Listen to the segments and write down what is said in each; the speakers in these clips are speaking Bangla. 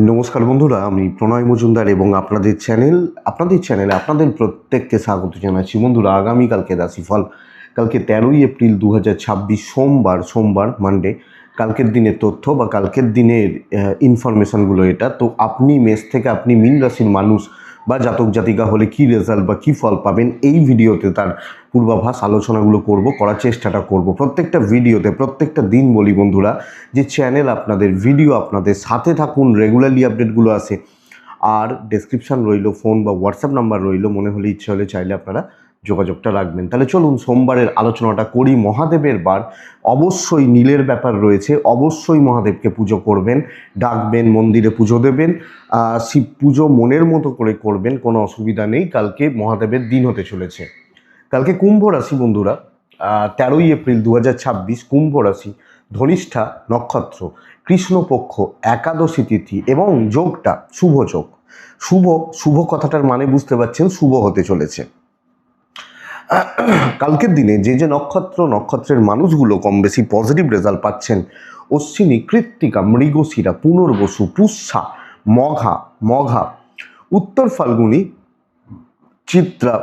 নমস্কার বন্ধুরা, আমি প্রণয় মজুমদার এবং আপনাদের চ্যানেলে আপনাদের প্রত্যেককে স্বাগত জানাচ্ছি। বন্ধুরা, আগামীকালকে রাশিফল, কালকে 13ই এপ্রিল 2026 সোমবার মানডে, কালকের দিনের তথ্য বা কালকের দিনের ইনফরমেশানগুলো এটা। তো আপনি মেষ থেকে আপনি মীন রাশির মানুষ বা জাতক জাতিকা হলে কী রেজাল্ট বা কী ফল পাবেন, এই ভিডিওতে তার পূর্বাভাস আলোচনাগুলো করার চেষ্টাটা করব। প্রত্যেকটা ভিডিওতে প্রত্যেকটা দিন বলি বন্ধুরা, যে চ্যানেল আপনাদের, ভিডিও আপনাদের, সাথে থাকুন, রেগুলারলি আপডেটগুলো আসে। আর ডেসক্রিপশান রইলো, ফোন বা হোয়াটসঅ্যাপ নাম্বার রইলো, মনে হলে ইচ্ছে হলে চাইলে আপনারা যোগাযোগটা রাখবেন। তাহলে চলুন সোমবারের আলোচনাটা করি। মহাদেবের বার, অবশ্যই নীলের ব্যাপার রয়েছে, অবশ্যই মহাদেবকে পুজো করবেন, ডাকবেন, মন্দিরে পুজো দেবেন, শিব পুজো মনের মতো করে করবেন, কোনো অসুবিধা নেই। কালকে মহাদেবের দিন হতে চলেছে। কালকে কুম্ভ রাশি বন্ধুরা, 13ই এপ্রিল 2026, কুম্ভ রাশি, ধনিষ্ঠা নক্ষত্র, কৃষ্ণপক্ষ, একাদশী তিথি এবং যোগটা শুভ যোগ। শুভ কথাটার মানে বুঝতে পারছেন, শুভ হতে চলেছে। কালকের দিনে যে নক্ষত্রের মানুষগুলো কম বেশি পজিটিভ রেজাল্ট পাচ্ছেন: অশ্বিনী, কৃত্তিকা, মৃগশিরা, পুনর্বসু, পুষ্যা, মঘা, উত্তর ফাল্গুনী, চিত্রা,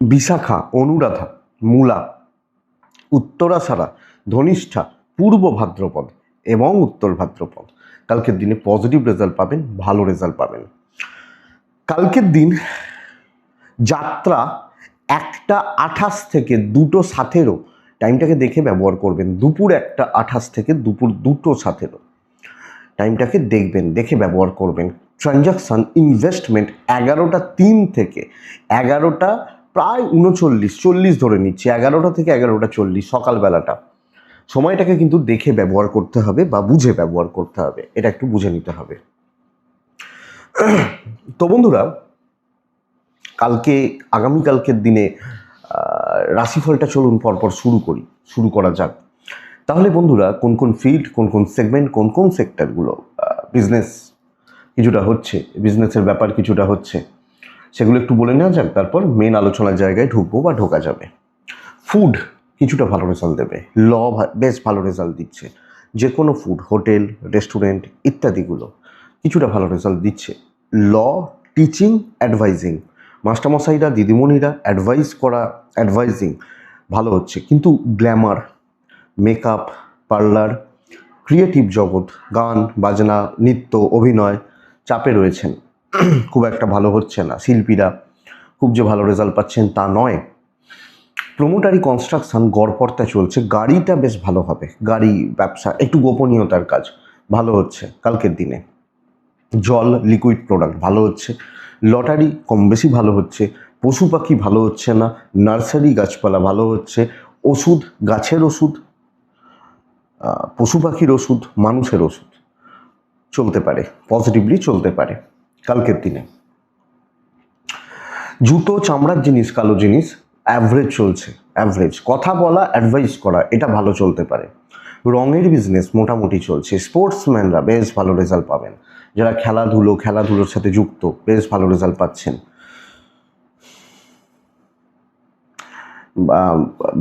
বিশাখা, অনুরাধা, মূলা, উত্তরাষাঢ়া, ধনিষ্ঠা, পূর্ব ভাদ্রপদ এবং উত্তর ভাদ্রপদ। কালকের দিনে পজিটিভ রেজাল্ট পাবেন, ভালো রেজাল্ট পাবেন। কালকের দিন যাত্রা 1:28 থেকে 2:17, টাইমটাকে দেখে ব্যবহার করবেন। দুপুর 1:28 থেকে দুপুর 2:17 টাইমটাকে দেখবেন, দেখে ব্যবহার করবেন। ট্রানজাকশান, ইনভেস্টমেন্ট 11:03 থেকে 11টা প্রায় 39-40 ধরে নিচ্ছি, 11টা থেকে 11:40 সকালবেলাটা, সময়টাকে কিন্তু দেখে ব্যবহার করতে হবে বা বুঝে ব্যবহার করতে হবে, এটা একটু বুঝে নিতে হবে। তো বন্ধুরা, আগামীকালকের দিনে রাশিফলটা চলুন পরপর শুরু করা যাক। তাহলে বন্ধুরা, কোন ফিল্ড, কোন সেগমেন্ট, কোন সেক্টরগুলো বিজনেস কিছুটা হচ্ছে, বিজনেসের ব্যাপার কিছুটা হচ্ছে, সেগুলো একটু বলে নেওয়া যাক, তারপর মেন আলোচনার জায়গায় ঢুকবো বা ঢোকা যাবে। ফুড কিছুটা ভালো রেজাল্ট দেবে, বেশ ভালো রেজাল্ট দিচ্ছে, যে কোনো ফুড, হোটেল, রেস্টুরেন্ট ইত্যাদিগুলো কিছুটা ভালো রেজাল্ট দিচ্ছে। টিচিং, অ্যাডভাইজিং, মাস্টারমশাইরা, দিদিমণিরা অ্যাডভাইজিং ভালো হচ্ছে, কিন্তু গ্ল্যামার, মেকআপ, পার্লার, ক্রিয়েটিভ জগৎ, গান বাজনা, নৃত্য, অভিনয় চাপে রয়েছেন, খুব একটা ভালো হচ্ছে না। শিল্পীরা খুব যে ভালো রেজাল্ট পাচ্ছেন তা নয়। প্রমোটারি, কনস্ট্রাকশন গড়পড়তা চলছে, গাড়িটা বেশ ভালো হবে, গাড়ি ব্যবসা, একটু গোপনীয়তার কাজ ভালো হচ্ছে কালকের দিনে। জল, লিকুইড প্রোডাক্ট ভালো হচ্ছে, লটারি কম বেশি ভালো হচ্ছে, পশু পাখি ভালো হচ্ছে না, নার্সারি গাছপালা ভালো হচ্ছে, ওষুধ, গাছের ওষুধ, পশু পাখির ওষুধ, মানুষের ওষুধ চলতে পারে, পজিটিভলি চলতে পারে কালকের দিনে। জুতো, চামড়ার জিনিস, কালো জিনিস অ্যাভারেজ চলছে, অ্যাভারেজ। কথা বলা, অ্যাডভাইস করা এটা ভালো চলতে পারে। রঙের বিজনেস মোটামুটি চলছে। স্পোর্টসম্যানরা বেশ ভালো রেজাল্ট পাবেন, যারা খেলাধুলোর সাথে যুক্ত বেশ ভালো রেজাল্ট পাচ্ছেন,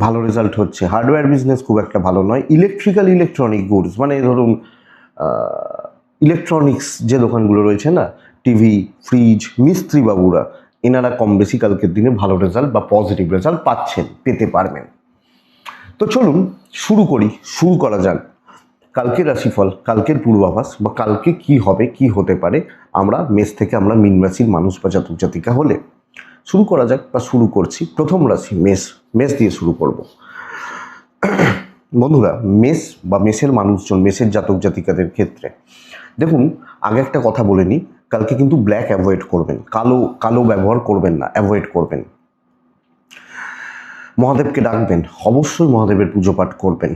ভালো রেজাল্ট হচ্ছে। হার্ডওয়্যার বিজনেস খুব একটা ভালো নয়। ইলেকট্রনিক গুডস, মানে ধরুন ইলেকট্রনিক্স যে দোকানগুলো রয়েছে না, টিভি, ফ্রিজ, মিস্ত্রি বাবুরা, এনারা কম বেশি কালকের দিনে ভালো রেজাল্ট বা পজিটিভ রেজাল্ট পেতে পারবেন। তো চলুন শুরু করা যাক কালকের রাশিফল, কালকের পূর্বাভাস, বা কালকে কি হবে, কি হতে পারে। মেষ থেকে আমরা মীন রাশির মানুষ বা জাতক জাতিকা হলে শুরু করা যাক, বা শুরু করছি। প্রথম রাশি মেষ দিয়ে শুরু করব। বন্ধুরা, মেষ বা মেষের মানুষজন, মেষের জাতক জাতিকাদের ক্ষেত্রে দেখুন, আগে একটা কথা বলে নিই, কালকে কিন্তু ব্ল্যাক অ্যাভয়েড করবেন, কালো ব্যবহার করবেন না, অ্যাভয়েড করবেন। মহাদেবকে ডাকবেন, অবশ্যই মহাদেবের পুজো পাঠ করবেন।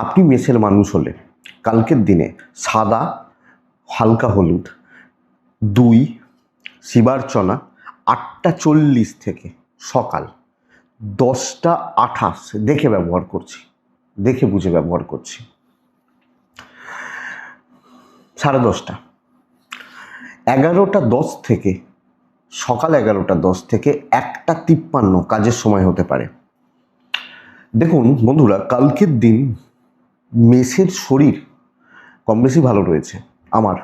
আপনি মেষের মানুষ হলে কালকের দিনে সাদা, হালকা হলুদ, 2 শিবার্চনা 8:40 থেকে সকাল 10:28 দেখে বুঝে ব্যবহার করছি। 10:30, 11:10 থেকে সকাল 11:10 থেকে 1:53 কাজের সময় হতে পারে। দেখুন বন্ধুরা, কালকের দিন মেষের শরীর কম বেশি ভালো রয়েছে আমার,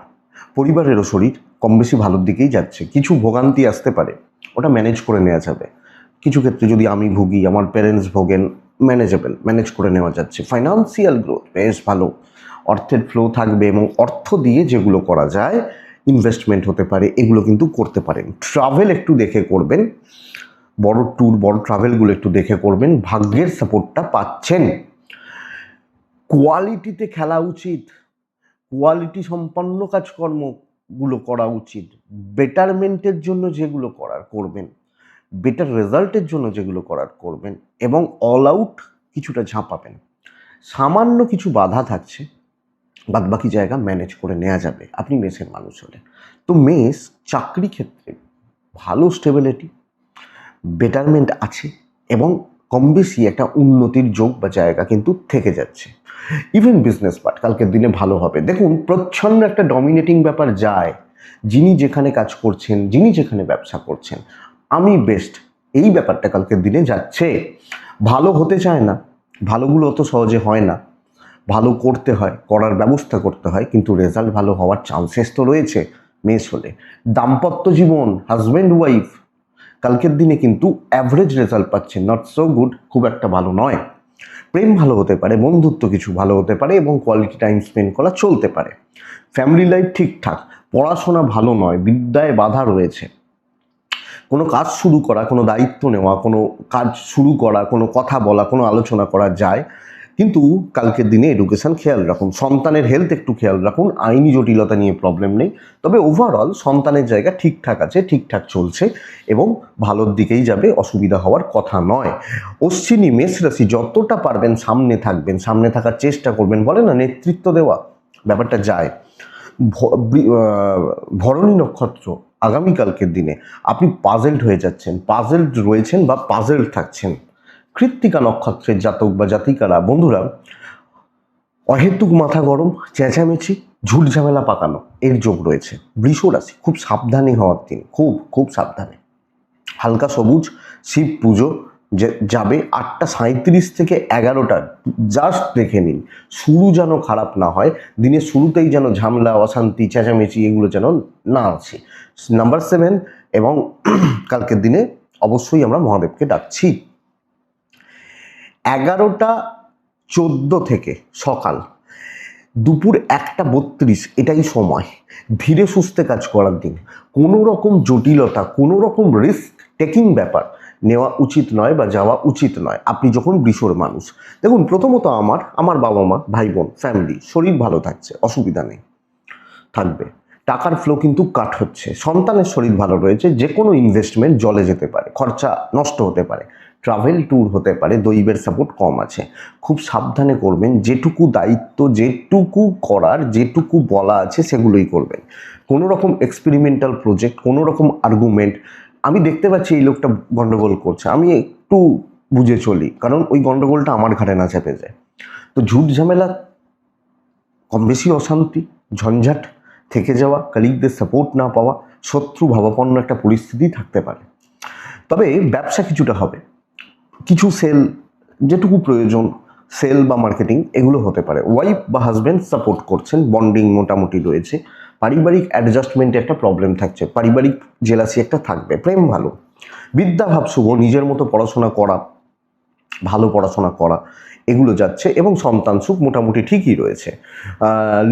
পরিবারেরও শরীর কম বেশি ভালোর দিকেই যাচ্ছে। কিছু ভোগান্তি আসতে পারে, ওটা ম্যানেজ করে নেওয়া যাবে। কিছু ক্ষেত্রে যদি আমি ভুগি, আমার প্যারেন্টস ভোগেন, ম্যানেজেবল, ম্যানেজ করে নেওয়া যাচ্ছে। ফাইন্যান্সিয়াল গ্রোথ বেশ ভালো, অর্থের ফ্লো থাকবে এবং অর্থ দিয়ে যেগুলো করা যায়, ইনভেস্টমেন্ট হতে পারে, এগুলো কিন্তু করতে পারেন। ট্রাভেল একটু দেখে করবেন, বড় ট্যুর, বড় ট্রাভেলগুলো একটু দেখে করবেন, ভাগ্যের সাপোর্টটা পাচ্ছেন। কোয়ালিটিতে খেলা উচিত, কোয়ালিটি সম্পন্ন কাজকর্মগুলো করা উচিত। বেটারমেন্টের জন্য যেগুলো করার করবেন, বেটার রেজাল্টের জন্য যেগুলো করার করবেন, এবং অল আউট কিছুটা ঝাঁপাবেন। সামান্য কিছু বাধা থাকছে, বাদবাকি জায়গা ম্যানেজ করে নেওয়া যাবে আপনি মেসের মানুষ হলে। তো মেস চাকরি ক্ষেত্রে ভালো স্টেবিলিটি, বেটারমেন্ট আছে এবং কম বেশি একটা উন্নতির যোগ বা জায়গা কিন্তু থেকে যাচ্ছে। ইভেন বিজনেস পার্ট কালকের দিনে ভালো হবে। দেখুন, প্রচ্ছন্ন একটা ডমিনেটিং ব্যাপার যায়, যিনি যেখানে কাজ করছেন, যিনি যেখানে ব্যবসা করছেন, আমি বেস্ট, এই ব্যাপারটা কালকের দিনে যাচ্ছে। ভালো হতে চায় না, ভালোগুলো অত সহজে হয় না, ভালো করতে হয়, করার ব্যবস্থা করতে হয়, কিন্তু রেজাল্ট ভালো হওয়ার চান্সেস তো রয়েছে মেস হলে। দাম্পত্য জীবন, হাজব্যান্ড ওয়াইফ কালকের দিনে কিন্তু অ্যাভারেজ রেজাল্ট পাচ্ছে, নট সো গুড, খুব একটা ভালো নয়। প্রেম ভালো হতে পারে, বন্ধুত্ব কিছু ভালো হতে পারে এবং কোয়ালিটি টাইম স্পেন্ড করা চলতে পারে। ফ্যামিলি লাইফ ঠিকঠাক, পড়াশোনা ভালো নয়, বিদ্যায় বাধা রয়েছে। কোনো কাজ শুরু করা, কোনো দায়িত্ব নেওয়া, কোনো কাজ শুরু করা, কোনো কথা বলা, কোনো আলোচনা করা যায়, কিন্তু কালকের দিনে এডুকেশন খেয়াল রাখুন, সন্তানের হেলথ একটু খেয়াল রাখুন। আইনি জটিলতা নিয়ে প্রবলেম নেই, তবে ওভারঅল সন্তানের জায়গা ঠিকঠাক আছে, ঠিকঠাক চলছে এবং ভালোর দিকেই যাবে, অসুবিধা হওয়ার কথা নয়। অশ্বিনী মেষ রাশি, যতটা পারবেন সামনে থাকবেন, সামনে থাকার চেষ্টা করবেন, বলে না নেতৃত্ব দেওয়া, ব্যাপারটা যায়। ভরণী নক্ষত্র, আগামীকালকের দিনে আপনি পাজেলড হয়ে যাচ্ছেন, পাজেলড রয়েছেন বা পাজেলড থাকছেন। কৃত্তিকা নক্ষত্রের জাতক বা জাতিকারা, বন্ধুরা, অহেতুক মাথা গরম, চেঁচামেচি, ঝুট ঝামেলা পাকানো এর যোগ রয়েছে। বৃষ রাশি, খুব সাবধানী হওয়ার দিন, খুব খুব সাবধানে। হালকা সবুজ, শিব পুজো যাবে 8:37 থেকে 11টা, জাস্ট দেখে নিন, শুরু যেন খারাপ না হয়, দিনের শুরুতেই যেন ঝামেলা, অশান্তি, চেঁচামেচি এগুলো যেন না আছে। নাম্বার 7, এবং কালকের দিনে অবশ্যই আমরা মহাদেবকে ডাকছি। 11:14 থেকে সকাল দুপুর 1:32 এটাই সময়, ধীরে সুস্থে কাজ করার দিন। কোনো রকম জটিলতা, কোনো রকম রিস্ক টেকিং ব্যাপার নেওয়া উচিত নয় বা যাওয়া উচিত নয় আপনি যখন বৃষর মানুষ। দেখুন, প্রথমত আমার বাবা মা, ভাই বোন, ফ্যামিলি শরীর ভালো থাকছে, অসুবিধা নেই, থাকবে। টাকার ফ্লো কিন্তু কাট হচ্ছে, সন্তানের শরীর ভালো রয়েছে, যে কোনো ইনভেস্টমেন্ট জলে যেতে পারে, খরচা নষ্ট হতে পারে, ট্রাভেল ট্যুর হতে পারে, দৈবের সাপোর্ট কম আছে। খুব সাবধানে করবেন, যেটুকু দায়িত্ব, যেটুকু করার, যেটুকু বলা আছে সেগুলোই করবেন। কোনো রকম এক্সপেরিমেন্টাল প্রজেক্ট, কোনো রকম আর্গুমেন্ট, আমি দেখতে পাচ্ছি এই লোকটা গন্ডগোল করছে, আমি একটু বুঝে চলি, কারণ ওই গন্ডগোলটা আমার ঘাড়ে না চেপে যায়। তো ঝুট ঝামেলা, কম বেশি অশান্তি, ঝঞ্ঝাট থেকে যাওয়া, কলিগদের সাপোর্ট না পাওয়া, শত্রু ভাবাপন্ন একটা পরিস্থিতি থাকতে পারে। তবে ব্যবসা কিছুটা হবে, কিছু সেল, যেটুকু প্রয়োজন সেল বা মার্কেটিং এগুলো হতে পারে। ওয়াইফ বা হাজব্যান্ড সাপোর্ট করছেন, বন্ডিং মোটামুটি রয়েছে। পারিবারিক অ্যাডজাস্টমেন্টে একটা প্রবলেম থাকছে, পারিবারিক জেলাসি একটা থাকবে। প্রেম ভালো, বিদ্যাভাব শুভ, নিজের মতো পড়াশোনা করা, ভালো পড়াশোনা করা, এগুলো যাচ্ছে এবং সন্তান সুখ মোটামুটি ঠিকই রয়েছে।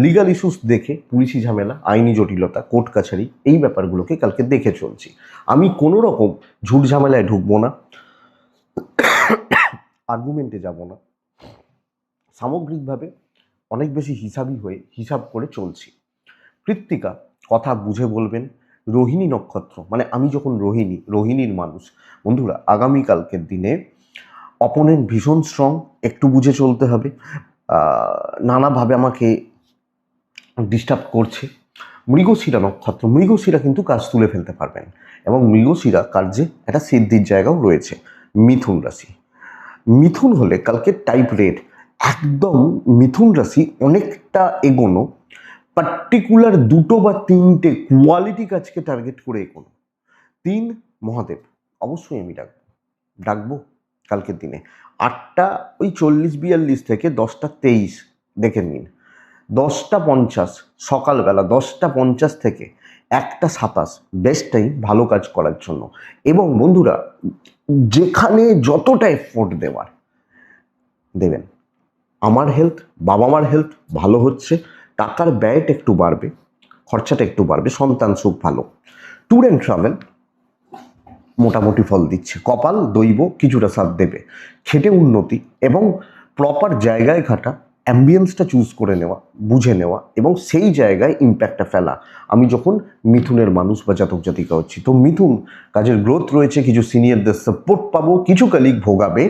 লিগাল ইস্যুস দেখে, পুলিশি ঝামেলা, আইনি জটিলতা, কোর্ট কাছারি, এই ব্যাপারগুলোকে কালকে দেখে চলছি। আমি কোনো রকম ঝুট ঝামেলায় ঢুকবো না, আর্গুমেন্টে যাব না, সামগ্রিকভাবে অনেক বেশি হিসাবই হয়ে হিসাব করে চলছি। কৃত্তিকা, কথা বুঝে বলবেন। রোহিণী নক্ষত্র, মানে আমি যখন রোহিণীর মানুষ, বন্ধুরা, আগামীকালকের দিনে অপোনেন্ট ভীষণ স্ট্রং, একটু বুঝে চলতে হবে। নানাভাবে আমাকে ডিস্টার্ব করছে। মৃগশিরা নক্ষত্র, মৃগশিরা কিন্তু কাজ তুলে ফেলতে পারবেন এবং মৃগশিরা কার্যে একটা সিদ্ধির জায়গাও রয়েছে। মিথুন রাশি, মিথুন হলে কালকে টাইপ রেড, একদম মিথুন রাশি অনেকটা এগোনো, পার্টিকুলার 2 বা 3টে কোয়ালিটি কাজকে টার্গেট করে এগোনো। 3 মহাদেব, অবশ্যই আমি ডাকবো কালকের দিনে 8:40-42 থেকে 10:23 দেখে নিন। 10:50 সকালবেলা 10:50 থেকে 1:27 বেস্ট টাইম ভালো কাজ করার জন্য। এবং বন্ধুরা, যেখানে যতটা এফোর্ট দেওয়ার দেবেন। আমার হেলথ, বাবা মার হেলথ ভালো হচ্ছে, টাকার ব্যয়টা একটু বাড়বে, খরচাটা একটু বাড়বে, সন্তান সুখ ভালো। ট্যুর অ্যান্ড ট্রাভেল মোটামুটি ফল দিচ্ছে, কপাল দৈব কিছুটা সাথ দেবে। খেটে উন্নতি এবং প্রপার জায়গায় ঘাটা, অ্যাম্বিয়েন্সটা চুজ করে নেওয়া, বুঝে নেওয়া এবং সেই জায়গায় ইম্প্যাক্টটা ফেলা। আমি যখন মিথুনের মানুষ বা জাতক জাতিকা হচ্ছি, তো মিথুন কাজের গ্রোথ রয়েছে, কিছু সিনিয়রদের সাপোর্ট পাবো, কিছু কালিগ ভোগাবে,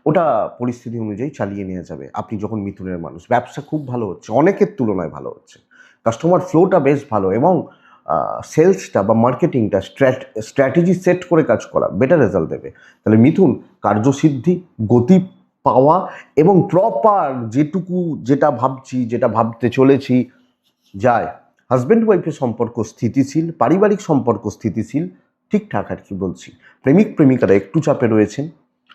ওটা পরিস্থিতি অনুযায়ী চালিয়ে নেওয়া যাবে। আপনি যখন মিথুনের মানুষ, ব্যবসা খুব ভালো হচ্ছে, অনেকের তুলনায় ভালো হচ্ছে, কাস্টমার ফ্লোটা বেশ ভালো এবং সেলসটা বা মার্কেটিংটা স্ট্র্যাটেজি সেট করে কাজ করা বেটার রেজাল্ট দেবে। তাহলে মিথুন কার্যসিদ্ধি, গতি পাওয়া এবং প্রপার যেটা ভাবছি, যেটা ভাবতে চলেছি যায়। হাজব্যান্ড ওয়াইফের সম্পর্ক স্থিতিশীল, পারিবারিক সম্পর্ক স্থিতিশীল, ঠিকঠাক আর কি বলছি। প্রেমিক প্রেমিকারা একটু চাপে রয়েছেন,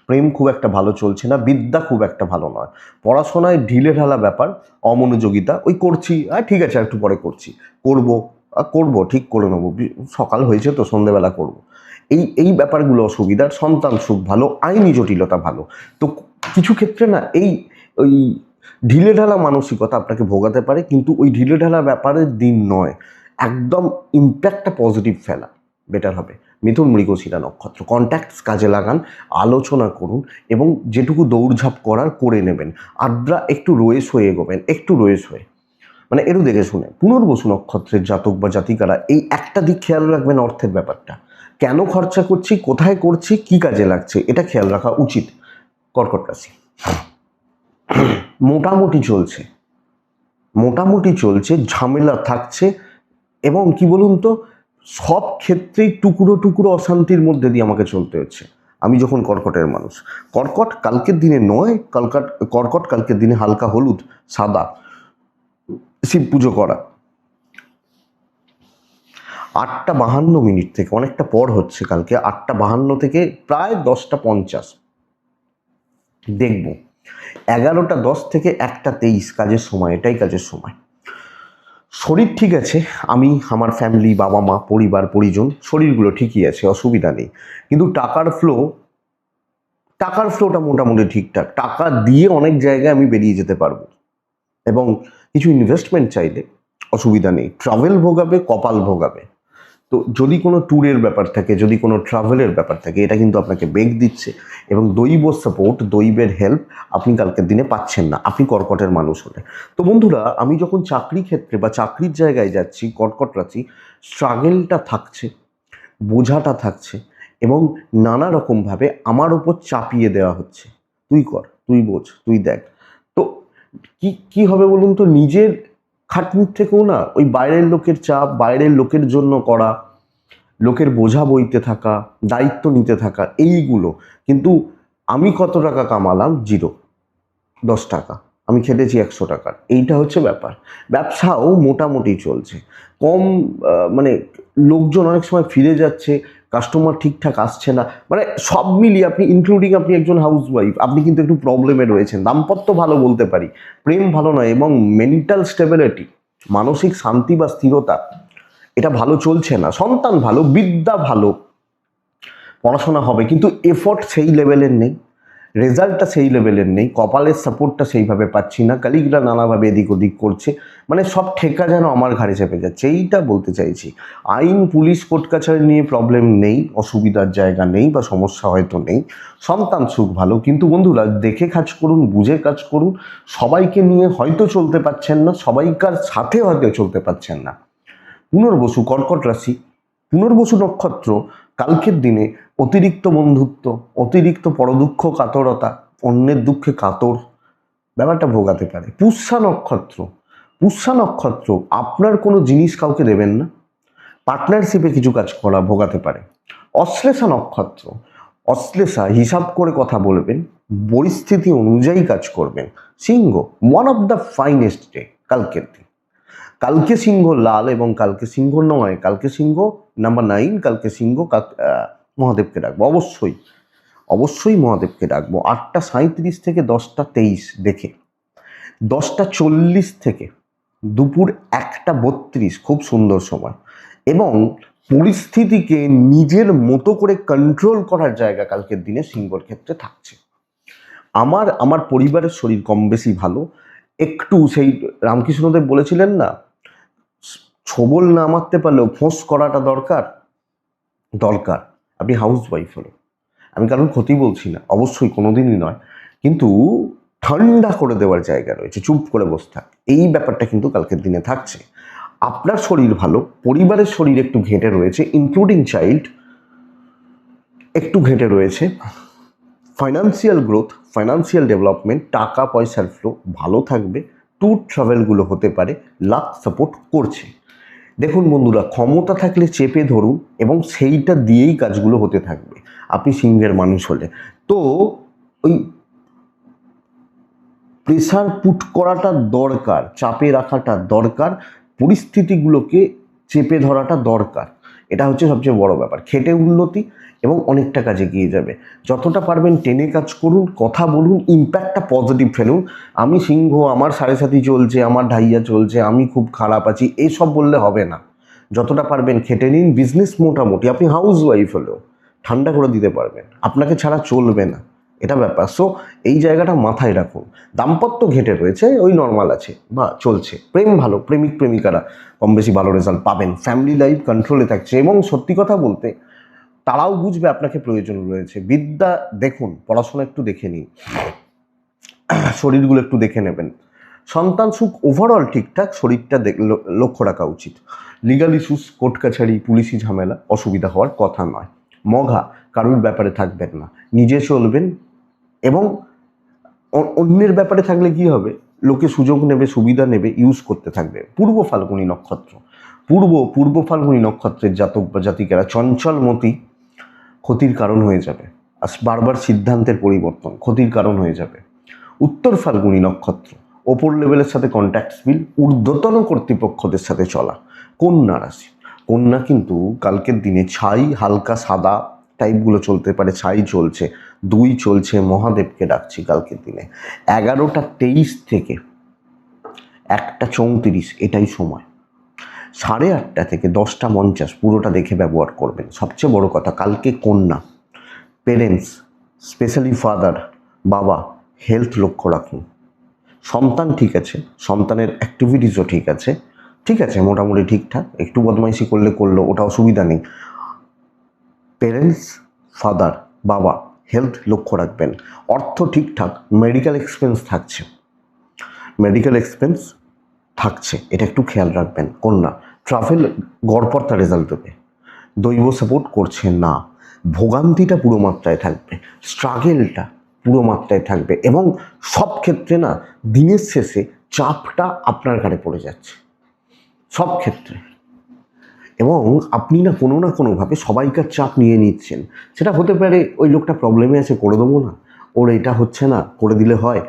প্রেম খুব একটা ভালো চলছে না, বিদ্যা খুব একটা ভালো নয়, পড়াশোনায় ঢিলে ঢালা ব্যাপার, অমনোযোগিতা, ওই করছি ঠিক আছে একটু পরে করছি, করবো ঠিক করে নেবো, সকাল হয়েছে তো সন্ধেবেলা করবো, এই ব্যাপারগুলো অসুবিধার। সন্তান সুখ ভালো, আইনি জটিলতা ভালো। তো কিছু ক্ষেত্রে না ওই ঢিলেঢালা মানসিকতা আপনাকে ভোগাতে পারে, কিন্তু ওই ঢিলেঢালা ব্যাপারের দিন নয়, একদম ইম্প্যাক্টটা পজিটিভ ফেলা বেটার হবে। মিথুন মৃগশিরা নক্ষত্র, কন্ট্যাক্টস কাজে লাগান, আলোচনা করুন এবং যেটুকু দৌড়ঝাঁপ করার করে নেবেন। আদ্রা একটু রয়েস হয়ে এগোবেন, একটু রয়েস হয়ে, মানে একটু দেখে শুনে। পুনর্বসু নক্ষত্রের জাতক বা জাতিকারা এই একটা দিক খেয়াল রাখবেন, অর্থের ব্যাপারটা কেন খরচা করছি, কোথায় করছি, কি কাজে লাগছে, এটা খেয়াল রাখা উচিত। কর্কট রাশি মোটামুটি চলছে, ঝামেলা থাকছে এবং কি বলুন তো, সব ক্ষেত্রেই টুকরো টুকরো অশান্তির মধ্যে দিয়ে আমাকে চলতে হচ্ছে। আমি যখন কর্কটের মানুষ, কর্কট কালকের দিনে নয়, কর্কট কালকের দিনে হালকা হলুদ সাদা শিব পুজো করা। 8:52 থেকে, অনেকটা পর হচ্ছে কালকে, 8:52 থেকে প্রায় 10:50 দেখব। 11:10 থেকে 1:23 কাজের সময়, এটাই কাজের সময়। শরীর ঠিক আছে, আমি আমার ফ্যামিলি, বাবা মা, পরিবার পরিজন, শরীরগুলো ঠিকই আছে, অসুবিধা নেই। কিন্তু টাকার ফ্লোটা মোটামুটি ঠিকঠাক, টাকা দিয়ে অনেক জায়গায় আমি বেরিয়ে যেতে পারবো এবং কিছু ইনভেস্টমেন্ট চাইলে অসুবিধা নেই। ট্রাভেল ভোগাবে, কপাল ভোগাবে। তো যদি কোনো ট্যুরের ব্যাপার থাকে, যদি কোনো ট্রাভেলের ব্যাপার থাকে, এটা কিন্তু আপনাকে বেগ দিচ্ছে এবং দৈব সাপোর্ট, দৈবের হেল্প আপনি কালকের দিনে পাচ্ছেন না, আপনি কর্কটের মানুষ হলে। তো বন্ধুরা, আমি যখন চাকরি ক্ষেত্রে বা চাকরির জায়গায় যাচ্ছি, কর্কট রাশি, স্ট্রাগেলটা থাকছে, বোঝাটা থাকছে এবং নানা রকমভাবে আমার ওপর চাপিয়ে দেওয়া হচ্ছে, তুই কর, তুই বোঝ, তুই দেখ। তো কি হবে বলুন তো, নিজের খাটনির থেকেও না ওই বাইরের লোকের চাপ, বাইরের লোকের জন্য করা, লোকের বোঝা বইতে থাকা, দায়িত্ব নিতে থাকা, এইগুলো। কিন্তু আমি কত টাকা কামালাম? 0, 10 টাকা। আমি খেটেছি 100 টাকার, এইটা হচ্ছে ব্যাপার। ব্যবসাও মোটামুটি চলছে, কম মানে লোকজন অনেক সময় ফিরে যাচ্ছে, কাস্টমার ঠিকঠাক আসছে না, মানে সব মিলিয়ে আপনি ইনক্লুডিং আপনি একজন হাউস ওয়াইফ, আপনি কিন্তু একটু প্রবলেমে রয়েছেন। দাম্পত্য ভালো বলতে পারি, প্রেম ভালো নয় এবং মেন্টাল স্টেবিলিটি, মানসিক শান্তি বা স্থিরতা, এটা ভালো চলছে না। সন্তান ভালো, বিদ্যা ভালো, পড়াশোনা হবে, কিন্তু এফোর্ট সেই লেভেলের নেই, রেজাল্টটা সেই লেভেলের নেই, কপালের সাপোর্টটা সেইভাবে পাচ্ছি না, কালিগরা নানাভাবে এদিক ওদিক করছে, মানে সব ঠেকা যেন আমার ঘাড়ে চেপে যাচ্ছে, এইটা বলতে চাইছি। আইন, পুলিশ, কোর্ট কাছারি নিয়ে প্রবলেম নেই, অসুবিধার জায়গা নেই বা সমস্যা হয়তো নেই, সন্তান সুখ ভালো। কিন্তু বন্ধুরা, দেখে কাজ করুন, বুঝে কাজ করুন। সবাইকে নিয়ে হয়তো চলতে পারছেন না, সবাইকার সাথে হয়তো চলতে পারছেন না। পুনর্বসু, কর্কট রাশি, পুনর্বসু নক্ষত্র কালকের দিনে অতিরিক্ত বন্ধুত্ব, অতিরিক্ত পরদুঃখ কাতরতা, অন্যের দুঃখে কাতর ব্যাপারটা ভোগাতে পারে। পুষ্যা নক্ষত্র আপনার কোনো জিনিস কাউকে দেবেন না, পার্টনারশিপে কিছু কাজ করা ভোগাতে পারে। অশ্লেষা নক্ষত্র, হিসাব করে কথা বলবেন, পরিস্থিতি অনুযায়ী কাজ করবেন। সিংহ, one of the finest day কালকের দিন। কালকে সিংহ লাল এবং কালকে সিংহ নয়, কালকে সিংহ নাম্বার 9, কালকে সিংহ মহাদেবকে ডাকবো, অবশ্যই মহাদেবকে ডাকবো। 8:37 থেকে 10:23 দেখে, 10:40 থেকে দুপুর 1:32 খুব সুন্দর সময়, এবং পরিস্থিতিকে নিজের মতো করে কন্ট্রোল করার জায়গা কালকের দিনে সিংহর ক্ষেত্রে থাকছে। আমার পরিবারের শরীর কম বেশি ভালো, একটু সেই রামকৃষ্ণদেব বলেছিলেন না, ছোবল না মারতে পারলেও ফোঁস করাটা দরকার। আপনি হাউস ওয়াইফ হলো, আমি কারণ ক্ষতি বলছি না, অবশ্যই কোনোদিনই নয়, কিন্তু ঠান্ডা করে দেওয়ার জায়গা রয়েছে, চুপ করে বসে থাক, এই ব্যাপারটা কিন্তু কালকের দিনে থাকছে। আপনার শরীর ভালো, পরিবারের শরীর একটু ঘেঁটে রয়েছে, ইনক্লুডিং চাইল্ড একটু ঘেঁটে রয়েছে, ফাইন্যান্সিয়াল গ্রোথ, ফাইন্যান্সিয়াল ডেভেলপমেন্ট, টাকা পয়সার ফ্লো ভালো থাকবে, ট্যুর ট্রাভেলগুলো হতে পারে, লাক সাপোর্ট করছে। দেখুন বন্ধুরা, ক্ষমতা থাকলে চেপে ধরুন এবং সেইটা দিয়েই কাজগুলো হতে থাকবে আপনি সিংহের মানুষ হলে। তো ওই প্রেসার পুট করাটা দরকার, চাপে রাখাটা দরকার, পরিস্থিতিগুলোকে চেপে ধরাটা দরকার, এটা হচ্ছে সবচেয়ে বড় ব্যাপার। খেটে উন্নতি এবং অনেকটা কাজে এগিয়ে যাবে। যতটা পারবেন টেনে কাজ করুন, কথা বলুন, ইম্প্যাক্টটা পজিটিভ ফেলুন। আমি সিংহ, আমার সাড়ে সাথী চলছে, আমার ঢাইয়া চলছে, আমি খুব খারাপ আছি, এইসব বললে হবে না। যতটা পারবেন খেটে নিন। বিজনেস মোটামুটি, আপনি হাউস ওয়াইফ হলেও ঠান্ডা করে দিতে পারবেন, আপনাকে ছাড়া চলবে না, এটা ব্যাপার। সো এই জায়গাটা মাথায় রাখুন। দাম্পত্য ঘেঁটে রয়েছে, ওই নর্মাল আছে বা চলছে। প্রেম ভালো, প্রেমিক প্রেমিকারা কম বেশি ভালো রেজাল্ট পাবেন। ফ্যামিলি লাইফ কন্ট্রোলে থাকছে, এবং সত্যি কথা বলতে তারাও বুঝবে আপনাকে প্রয়োজন রয়েছে। বিদ্যা দেখুন, পড়াশোনা একটু দেখে নিন, শরীরগুলো একটু দেখে নেবেন। সন্তান সুখ ওভারঅল ঠিকঠাক, শরীরটা লক্ষ্য রাখা উচিত। লিগাল ইস্যুস, কোর্ট কাছারি, পুলিশি ঝামেলা অসুবিধা হওয়ার কথা নয়। মঘা, কারুর ব্যাপারে থাকবেন না, নিজে চলবেন, এবং অন্যের ব্যাপারে থাকলে কি হবে, লোকে সুযোগ নেবে, সুবিধা নেবে, ইউজ করতে থাকবে। পূর্ব ফাল্গুনী নক্ষত্র, পূর্ব ফাল্গুনী নক্ষত্রের জাতক বা জাতিকারা চঞ্চলমতি ক্ষতির কারণ হয়ে যাবে, আর বারবার সিদ্ধান্তের পরিবর্তন ক্ষতির কারণ হয়ে যাবে। উত্তর ফাল্গুনী নক্ষত্র, ওপর লেভেলের সাথে কন্ট্যাক্টস বিল, ঊর্ধ্বতন কর্তৃপক্ষদের সাথে চলা। কন্যা রাশি, কন্যা কিন্তু কালকের দিনে ছাই, হালকা সাদা টাইপগুলো চলতে পারে, ছাই চলছে, 2 চলছে, মহাদেবকে ডাকছি কালকের দিনে। 11:23 থেকে 1:34 এটাই সময়। 8:30 থেকে 10:50 পুরোটা দেখে ব্যবহার করবেন। সবচেয়ে বড় কথা, কালকে কন্যা, পেরেন্টস, স্পেশালি ফাদার, বাবা, হেলথ লক্ষ্য রাখুন। সন্তান ঠিক আছে, সন্তানের অ্যাক্টিভিটিসও ঠিক আছে, মোটামুটি ঠিকঠাক, একটু বদমাইশি করলো, ওটা অসুবিধা নেই। পেরেন্টস, ফাদার, বাবা, হেলথ লক্ষ্য রাখবেন। অর্থ ঠিকঠাক, মেডিকেল এক্সপেন্স থাকছে, এটা একটু খেয়াল রাখবেন। কন্যা, ট্রাভেল গড়পড়তা রেজাল্ট দেবে, দৈব সাপোর্ট করছে না, ভোগান্তিটা পুরো মাত্রায় থাকবে, স্ট্রাগেলটা পুরো মাত্রায় থাকবে, এবং সব ক্ষেত্রে না দিনের শেষে চাপটা আপনার ঘাড়ে পড়ে যাচ্ছে সব ক্ষেত্রে, এবং আপনি না কোনোভাবে সবাইকার চাপ নিয়ে নিচ্ছেন। সেটা হতে পারে ওই লোকটা প্রবলেমে আছে, করে দেবো না, ওর এটা হচ্ছে না, করে দিলে হয়,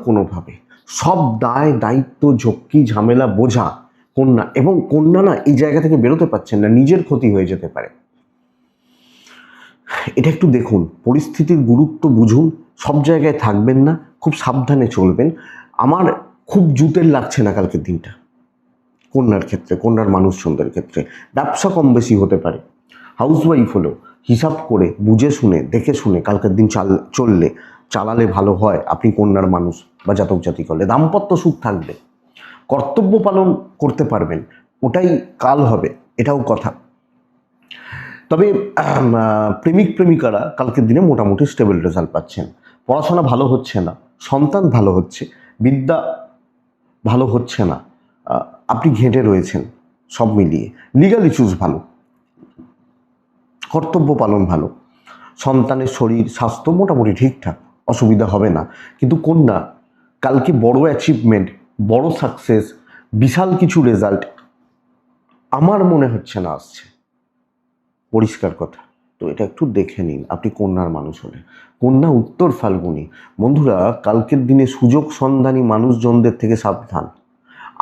কোনোভাবে সব দায় দায়িত্ব, ঝক্কি, ঝামেলা, বোঝা কন্যা, এবং কন্যা না এই জায়গা থেকে বেরোতে পারছেন না, নিজের ক্ষতি হয়ে যেতে পারে। এটা একটু দেখুন, পরিস্থিতির গুরুত্ব বুঝুন, সব জায়গায় থাকবেন না, খুব সাবধানে চলবেন। আমার খুব জুতের লাগছে না কালকের দিনটা কন্যার ক্ষেত্রে, কন্যার মানুষজনদের ক্ষেত্রে। ব্যবসা কম বেশি হতে পারে, হাউসওয়াইফ হলেও হিসাব করে, বুঝে শুনে, দেখে শুনে কালকের দিন চালালে ভালো হয় আপনি কন্যার মানুষ বা জাতক জাতিক হলে। দাম্পত্য সুখ থাকবে, কর্তব্য পালন করতে পারবেন, ওটাই কাল হবে, এটাও কথা। তবে প্রেমিক প্রেমিকারা কালকের দিনে মোটামুটি স্টেবল রেজাল্ট পাচ্ছেন। পড়াশোনা ভালো হচ্ছে না, সন্তান ভালো হচ্ছে, বিদ্যা ভালো হচ্ছে না, আপনি ঘেঁটে রয়েছেন, সব মিলিয়ে। লিগাল ইস্যুস ভালো, কর্তব্য পালন ভালো, সন্তানের শরীর স্বাস্থ্য মোটামুটি ঠিকঠাক, অসুবিধা হবে না। কিন্তু কন্যা, কালকে বড় অ্যাচিভমেন্ট, বড় সাকসেস, বিশাল কিছু রেজাল্ট আমার মনে হচ্ছে না আসছে, পরিষ্কার কথা। তো এটা একটু দেখে নিন আপনি কন্যার মানুষ হলে। কন্যা, উত্তর ফাল্গুনী, বন্ধুরা কালকের দিনে সুযোগ সন্ধানী মানুষজনদের থেকে সাবধান,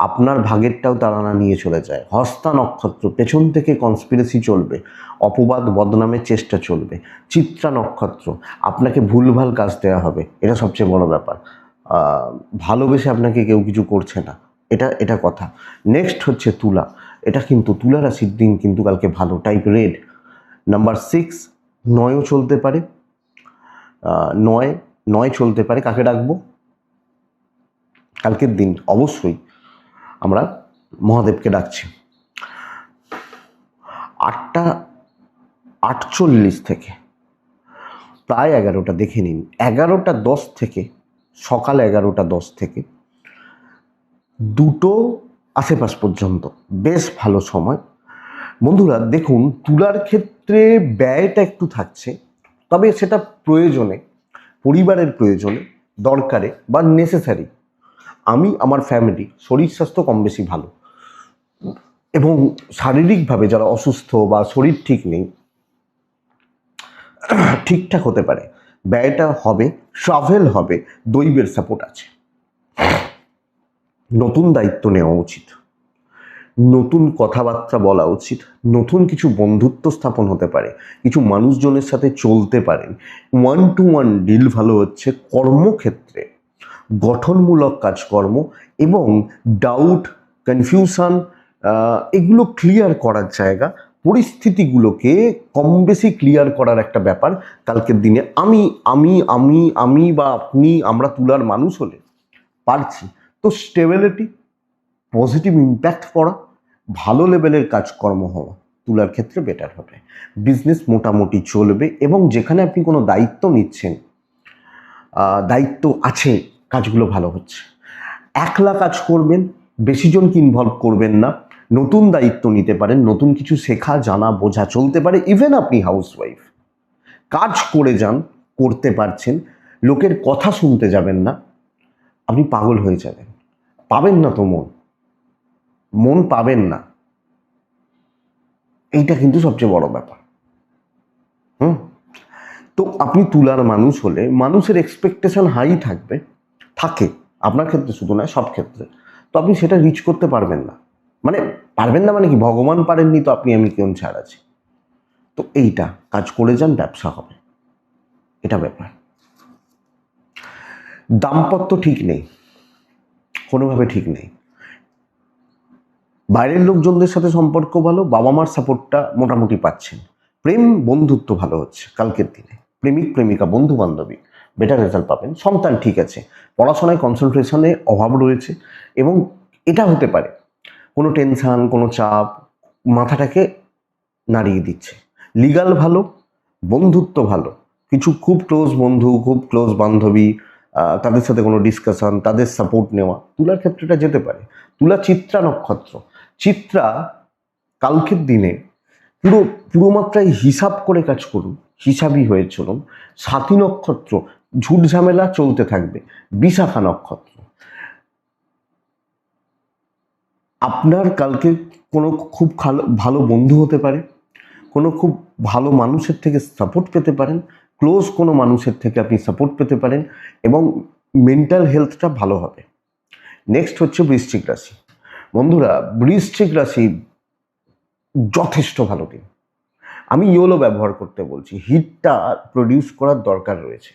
আপনার ভাগেরটাও তারা না নিয়ে চলে যায়। হস্তা নক্ষত্র, পেছন থেকে কনস্পিরেসি চলবে, অপবাদ বদনামের চেষ্টা চলবে। চিত্রা নক্ষত্র, আপনাকে ভুলভাল কাজ দেওয়া হবে, এটা সবচেয়ে বড় ব্যাপার। ভালোবেসে আপনাকে কেউ কিছু করছে না, এটা এটা কথা। নেক্সট হচ্ছে তুলা। এটা কিন্তু তুলা রাশির দিন কিন্তু কালকে ভালো, টাইপ রেড। নাম্বার 6 9ও চলতে পারে, 9 চলতে পারে। কাকে ডাকবো কালকের দিন? অবশ্যই আমরা মহাদেবকে ডাকছি। 8:48 থেকে প্রায় 11টা, দেখে নিন 11:10 থেকে, সকাল 11:10 থেকে 2টো আশেপাশ পর্যন্ত বেশ ভালো সময়। বন্ধুরা দেখুন, তুলার ক্ষেত্রে ব্যয়টা একটু থাকছে, তবে সেটা প্রয়োজনে, পরিবারের প্রয়োজনে, দরকারে বা নেসেসারি। আমি, আমার ফ্যামিলি, শরীর স্বাস্থ্য কম বেশি ভালো, এবং শারীরিকভাবে যারা অসুস্থ বা শরীর ঠিক নেই, ঠিকঠাক হতে পারে, ব্যয়টা হবে, ট্রাভেল হবে, দৈবের সাপোর্ট আছে। নতুন দায়িত্ব নেওয়া উচিত, নতুন কথাবার্তা বলা উচিত, নতুন কিছু বন্ধুত্ব স্থাপন হতে পারে, কিছু মানুষজনের সাথে চলতে পারেন। 1-to-1 ডিল ভালো হচ্ছে। কর্মক্ষেত্রে গঠনমূলক কাজকর্ম এবং ডাউট, কনফিউশন, এগুলো ক্লিয়ার করার জায়গা, পরিস্থিতিগুলোকে কম বেশি ক্লিয়ার করার একটা ব্যাপার কালকের দিনে। আমি আমি আমি আমি বা আপনি, আমরা তুলার মানুষ হলে পারছি। তো স্টেবিলিটি, পজিটিভ ইম্প্যাক্ট পড়া, ভালো লেভেলের কাজকর্ম হওয়া তুলার ক্ষেত্রে বেটার হবে। বিজনেস মোটামুটি চলবে, এবং যেখানে আপনি কোনো দায়িত্ব নিচ্ছেন, দায়িত্ব আছে, কাজগুলো ভালো হচ্ছে। একলা কাজ করবেন, বেশি জনকে ইনভলভ করবেন না। নতুন দায়িত্ব নিতে পারেন, নতুন কিছু শেখা, জানা, বোঝা চলতে পারে। ইভেন আপনি হাউসওয়াইফ, কাজ করে যান, করতে পারছেন, লোকের কথা শুনতে যাবেন না, আপনি পাগল হয়ে যাবেন। পাবেন না তো মন পাবেন না, এইটা কিন্তু সবচেয়ে বড় ব্যাপার। তো আপনি তুলার মানুষ হলে মানুষের এক্সপেকটেশন হাই থাকবে, থাকে, আপনার ক্ষেত্রে শুধু নয়, সব ক্ষেত্রে। তো আপনি সেটা রিচ করতে পারবেন না, মানে কি, ভগবান পারেননি তো আপনি আমি কেমন ছাড় আছি। তো এইটা কাজ করে যান, ব্যবসা হবে, এটা ব্যাপার। দাম্পত্য ঠিক নেই, কোনোভাবে ঠিক নেই। বাইরের লোকজনদের সাথে সম্পর্ক ভালো, বাবা মার সাপোর্টটা মোটামুটি পাচ্ছেন। প্রেম বন্ধুত্ব ভালো হচ্ছে কালকের দিনে, প্রেমিক প্রেমিকা, বন্ধু বান্ধবী বেটার রেজাল্ট পাবেন। সন্তান ঠিক আছে, পড়াশোনায় কনসেন্ট্রেশনে অভাব রয়েছে, এবং এটা হতে পারে কোনো টেনশান, কোনো চাপ মাথাটাকে নাড়িয়ে দিচ্ছে। লিগাল ভালো, বন্ধুত্ব ভালো, কিছু খুব ক্লোজ বন্ধু, খুব ক্লোজ বান্ধবী, তাদের সাথে কোনো ডিসকাশন, তাদের সাপোর্ট নেওয়া, তুলার ক্ষেত্রেটা যেতে পারে। তুলা চিত্রা নক্ষত্র, চিত্রা কালকের দিনে পুরো মাত্রায় হিসাব করে কাজ করুন, হিসাবই হয়ে চলুন। সাথী নক্ষত্র, ঝুট ঝামেলা চলতে থাকবে। বিশাখা নক্ষত্র, আপনার কালকে কোনো খুব ভালো বন্ধু হতে পারে, কোনো খুব ভালো মানুষের থেকে সাপোর্ট পেতে পারেন, ক্লোজ কোনো মানুষের থেকে আপনি সাপোর্ট পেতে পারেন, এবং মেন্টাল হেলথটা ভালো হবে। নেক্সট হচ্ছে বৃশ্চিক রাশি। বন্ধুরা, বৃশ্চিক রাশি যথেষ্ট ভালো দিন। আমি ইয়োলো ব্যবহার করতে বলছি, হিটটা প্রডিউস করার দরকার রয়েছে।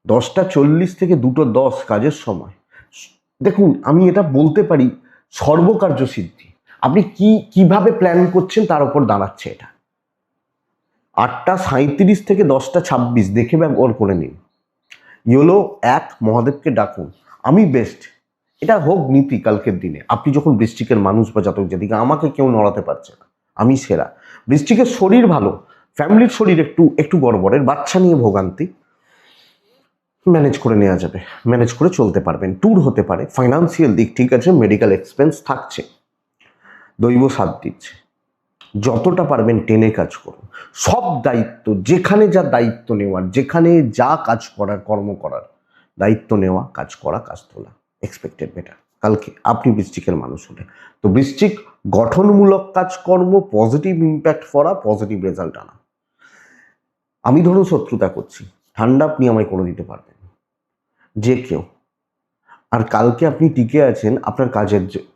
10:40 থেকে 2:10 কাজের সময়। দেখুন, আমি এটা বলতে পারি সর্বকার্য সিদ্ধি। আপনি কিভাবে প্ল্যান করছেন তার উপর দাঁড়াচ্ছে এটা। 8:37 থেকে 10:26 দেখে ব্যবহার করে নিন। ইয়োলো 1, মহাদেবকে ডাকুন, আমি বেস্ট। এটা হোক নীতি কালকের দিনে। আপনি যখন বৃশ্চিকের মানুষ বা জাতক জাতিকা, আমাকে কেউ নড়াতে পারছে না, আমি সেরা। বৃশ্চিকের শরীর ভালো, ফ্যামিলির শরীর একটু গড়বড়ের, বাচ্চা নিয়ে ভোগান্তি, ম্যানেজ করে নেওয়া যাবে, ম্যানেজ করে চলতে পারবেন। ট্যুর হতে পারে, ফাইন্যান্সিয়াল দিক ঠিক আছে, মেডিকেল এক্সপেন্স থাকছে, দৈব সাথ দিচ্ছে। যতটা পারবেন টেনে কাজ করুন। সব দায়িত্ব, যেখানে যা দায়িত্ব নেওয়ার, যেখানে যা কাজ করার, কর্ম করার দায়িত্ব নেওয়া, কাজ করা, কাজ তোলা, এক্সপেক্টেড বেটার কালকে আপনি বৃশ্চিকের মানুষ হলে। তো বৃশ্চিক, গঠনমূলক কাজকর্ম, পজিটিভ ইম্প্যাক্ট করা, পজিটিভ রেজাল্ট আনা। আমি ধরুন শত্রুতা করছি, ঠান্ডা আপনি আমায় করে দিতে পারবেন, যে কেউ। আর কালকে আপনি টিকে আছেন আপনার